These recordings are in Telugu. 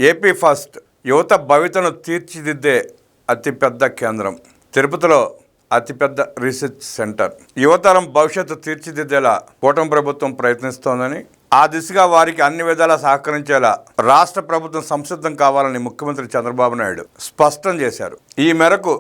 ఏపీ ఫస్ట్ యువత భవితను తీర్చిదిద్దే అతిపెద్ద కేంద్రం. తిరుపతిలో అతిపెద్ద రీసెర్చ్ సెంటర్. యువతరం భవిష్యత్తు తీర్చిదిద్దేలా కూటమి ప్రభుత్వం ప్రయత్నిస్తోందని, ఆ దిశగా వారికి అన్ని విధాలా సహకరించేలా రాష్ట్ర ప్రభుత్వం సంసిద్ధం కావాలని ముఖ్యమంత్రి చంద్రబాబు నాయుడు స్పష్టం చేశారు. ఈ మేరకు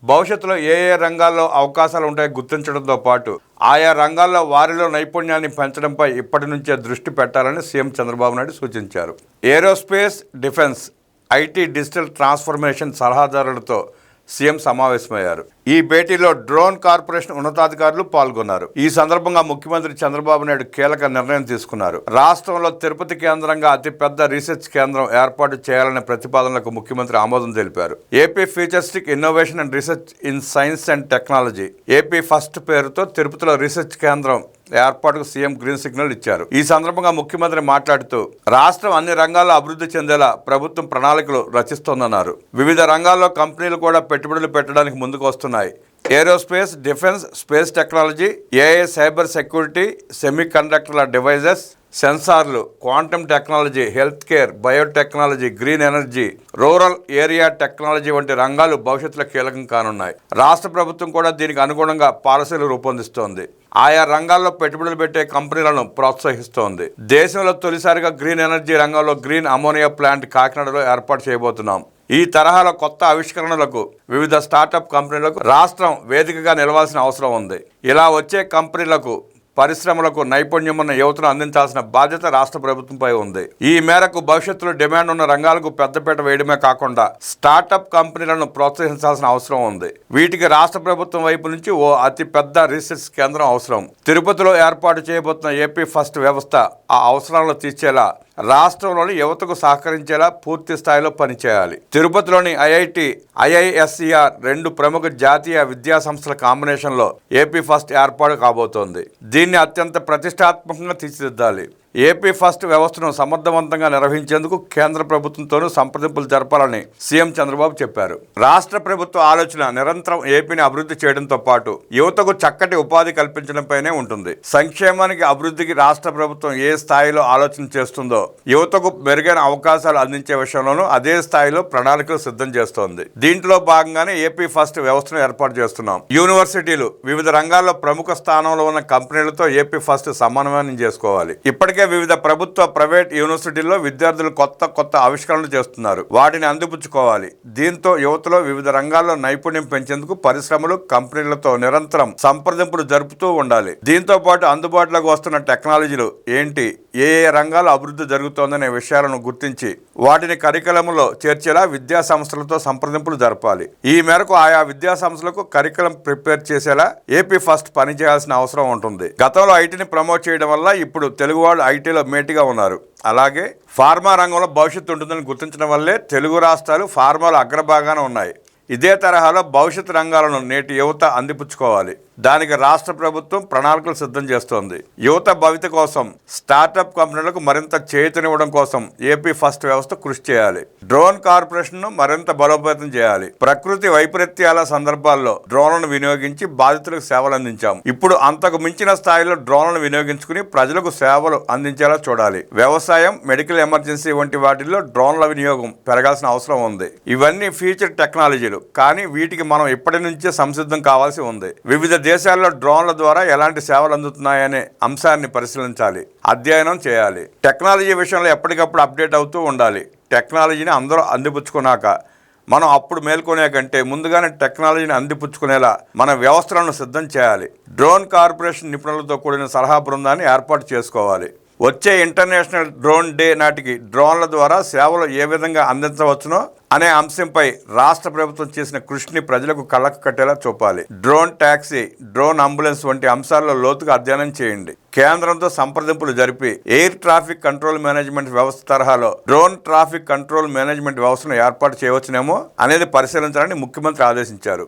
భవిష్యత్తులో ఏ రంగాల్లో అవకాశాలు ఉంటాయో గుర్తించడంతో పాటు ఆయా రంగాల్లో వారిలో నైపుణ్యాన్ని పెంచడంపై ఇప్పటి నుంచే దృష్టి పెట్టాలని సీఎం చంద్రబాబు నాయుడు సూచించారు. Aerospace, defence, IT, digital transformation సలహాదారులతో సీఎం సమావేశమయ్యారు. ఈ భేటీలో డ్రోన్ కార్పొరేషన్ ఉన్నతాధికారులు పాల్గొన్నారు. ఈ సందర్భంగా ముఖ్యమంత్రి చంద్రబాబు నాయుడు కీలక నిర్ణయం తీసుకున్నారు. రాష్ట్రంలో తిరుపతి కేంద్రంగా అతిపెద్ద రీసెర్చ్ కేంద్రం ఏర్పాటు చేయాలనే ప్రతిపాదనలకు ముఖ్యమంత్రి ఆమోదం తెలిపారు. AP futuristic innovation and research in science and technology, AP first పేరుతో తిరుపతిలో రీసెర్చ్ కేంద్రం ఏర్పాటుకు సీఎం గ్రీన్ సిగ్నల్ ఇచ్చారు. ఈ సందర్భంగా ముఖ్యమంత్రి మాట్లాడుతూ రాష్ట్రం అన్ని రంగాల్లో అభివృద్ధి చెందేలా ప్రభుత్వం ప్రణాళికలు రచిస్తోందన్నారు. వివిధ రంగాల్లో కంపెనీలు కూడా పెట్టుబడులు పెట్టడానికి ముందుకు వస్తున్నాయి. Aerospace, defence, space technology, AI, cyber security, semi కండక్టర్ల డివైజెస్, సెన్సార్లు, quantum technology, health care, biotechnology, green energy, rural area technology వంటి రంగాలు భవిష్యత్తులో కీలకం కానున్నాయి. రాష్ట్ర ప్రభుత్వం కూడా దీనికి అనుగుణంగా పాలసీలు రూపొందిస్తోంది. ఆయా రంగాల్లో పెట్టుబడులు పెట్టే కంపెనీలను ప్రోత్సహిస్తోంది. దేశంలో తొలిసారిగా గ్రీన్ ఎనర్జీ రంగంలో గ్రీన్ అమోనియా ప్లాంట్ కాకినాడలో ఏర్పాటు చేయబోతున్నాం. ఈ తరహాలో కొత్త ఆవిష్కరణలకు వివిధ స్టార్టప్ కంపెనీలకు రాష్ట్రం వేదికగా నిలవాల్సిన అవసరం ఉంది. ఇలా వచ్చే కంపెనీలకు, పరిశ్రమలకు నైపుణ్యం ఉన్న యువతను అందించాల్సిన బాధ్యత రాష్ట్ర ప్రభుత్వంపై ఉంది. ఈ మేరకు భవిష్యత్తులో డిమాండ్ ఉన్న రంగాలకు పెద్దపీట వేయడమే కాకుండా స్టార్టప్ కంపెనీలను ప్రోత్సహించాల్సిన అవసరం ఉంది. వీటికి రాష్ట్ర ప్రభుత్వం వైపు నుంచి ఓ అతి పెద్ద రీసెర్చ్ కేంద్రం అవసరం. తిరుపతిలో ఏర్పాటు చేయబోతున్న ఏపీ ఫస్ట్ వ్యవస్థ ఆ అవసరాలను తీర్చేలా రాష్ట్రంలోని యువతకు సహకరించేలా పూర్తి స్థాయిలో పనిచేయాలి. తిరుపతిలోని ఐఐటి, ఐఐఎస్ఈఆర్ రెండు ప్రముఖ జాతీయ విద్యా సంస్థల కాంబినేషన్లో ఏపీ ఫస్ట్ ఏర్పాటు కాబోతోంది. దీన్ని అత్యంత ప్రతిష్టాత్మకంగా తీర్చిదిద్దాలి. ఏపీ ఫస్ట్ వ్యవస్థను సమర్థవంతంగా నిర్వహించేందుకు కేంద్ర ప్రభుత్వంతోనూ సంప్రదింపులు జరపాలని సీఎం చంద్రబాబు చెప్పారు. రాష్ట్ర ప్రభుత్వ ఆలోచన నిరంతరం ఏపీని అభివృద్ధి చేయడంతో పాటు యువతకు చక్కటి ఉపాధి కల్పించడంపైనే ఉంటుంది. సంక్షేమానికి, అభివృద్ధికి రాష్ట్ర ప్రభుత్వం ఏ స్థాయిలో ఆలోచన చేస్తుందో యువతకు మెరుగైన అవకాశాలు అందించే విషయంలోనూ అదే స్థాయిలో ప్రణాళికలు సిద్ధం చేస్తోంది. దీంట్లో భాగంగానే ఏపీ ఫస్ట్ వ్యవస్థను ఏర్పాటు చేస్తున్నాం. యూనివర్సిటీలు, వివిధ రంగాల్లో ప్రముఖ స్థానంలో ఉన్న కంపెనీలతో ఏపీ ఫస్ట్ సమన్వయం చేసుకోవాలి. ఇప్పటికే వివిధ ప్రభుత్వ, ప్రైవేట్ యూనివర్సిటీల్లో విద్యార్థులు కొత్త ఆవిష్కరణలు చేస్తున్నారు. వాటిని అందిపుచ్చుకోవాలి. దీంతో యువతలో వివిధ రంగాల్లో నైపుణ్యం పెంచేందుకు పరిశ్రమలు, కంపెనీలతో నిరంతరం సంప్రదింపులు జరుపుతూ ఉండాలి. దీంతో పాటు అందుబాటులోకి వస్తున్న టెక్నాలజీలు ఏంటి, ఏ రంగాల్లో అభివృద్ధి జరుగుతోందనే విషయాలను గుర్తించి వాటిని కరికులంలో చేర్చేలా విద్యా సంస్థలతో సంప్రదింపులు జరపాలి. ఈ మేరకు ఆయా విద్యా సంస్థలకు కరికులం ప్రిపేర్ చేసేలా ఏపీ ఫస్ట్ పనిచేయాల్సిన అవసరం ఉంటుంది. గతంలో ఐటీని ప్రమోట్ చేయడం వల్ల ఇప్పుడు తెలుగు వాళ్ళు ఐటీలో మేటిగా ఉన్నారు. అలాగే ఫార్మా రంగంలో భవిష్యత్తు ఉంటుందని గుర్తించడం వల్లే తెలుగు రాష్ట్రాలు ఫార్మాలో అగ్రభాగాన ఉన్నాయి. ఇదే తరహాలో భవిష్యత్ రంగాలను నేటి యువత అందిపుచ్చుకోవాలి. దానికి రాష్ట్ర ప్రభుత్వం ప్రణాళికలు సిద్ధం చేస్తోంది. యువత భవిత కోసం స్టార్టప్ కంపెనీలకు మరింత చేయూతనివ్వడం కోసం ఏపీ ఫస్ట్ వ్యవస్థ కృషి చేయాలి. డ్రోన్ కార్పొరేషన్ను మరింత బలోపేతం చేయాలి. ప్రకృతి వైపరీత్యాల సందర్భాల్లో డ్రోన్లను వినియోగించి బాధితులకు సేవలు అందించాం. ఇప్పుడు అంతకు మించిన స్థాయిలో డ్రోన్లను వినియోగించుకుని ప్రజలకు సేవలు అందించేలా చూడాలి. వ్యవసాయం, మెడికల్ ఎమర్జెన్సీ వంటి వాటిల్లో డ్రోన్ల వినియోగం పెరగాల్సిన అవసరం ఉంది. ఇవన్నీ ఫ్యూచర్ టెక్నాలజీలు, కానీ వీటికి మనం ఇప్పటి నుంచే సంసిద్ధం కావాల్సి ఉంది. వివిధ దేశాల్లో డ్రోన్ల ద్వారా ఎలాంటి సేవలు అందుతున్నాయనే అంశాన్ని పరిశీలించాలి, అధ్యయనం చేయాలి. టెక్నాలజీ విషయంలో ఎప్పటికప్పుడు అప్డేట్ అవుతూ ఉండాలి. టెక్నాలజీని అందరూ అందిపుచ్చుకున్నాక మనం అప్పుడు మేల్కొనే కంటే ముందుగానే టెక్నాలజీని అందిపుచ్చుకునేలా మన వ్యవస్థలను సిద్ధం చేయాలి. డ్రోన్ కార్పొరేషన్ నిపుణులతో కూడిన సలహా బృందాన్ని ఏర్పాటు చేసుకోవాలి. వచ్చే ఇంటర్నేషనల్ డ్రోన్ డే నాటికి డ్రోన్ల ద్వారా సేవలు ఏ విధంగా అందించవచ్చునో అనే అంశంపై రాష్ట్ర ప్రభుత్వం చేసిన కృషిని ప్రజలకు కళ్ళకు కట్టేలా చూపాలి. డ్రోన్ ట్యాక్సీ, డ్రోన్ అంబులెన్స్ వంటి అంశాల్లో లోతుగా అధ్యయనం చేయండి. కేంద్రంతో సంప్రదింపులు జరిపి ఎయిర్ ట్రాఫిక్ కంట్రోల్ మేనేజ్మెంట్ వ్యవస్థ తరహాలో డ్రోన్ ట్రాఫిక్ కంట్రోల్ మేనేజ్మెంట్ వ్యవస్థను ఏర్పాటు చేయవచ్చునేమో అనేది పరిశీలించాలని ముఖ్యమంత్రి ఆదేశించారు.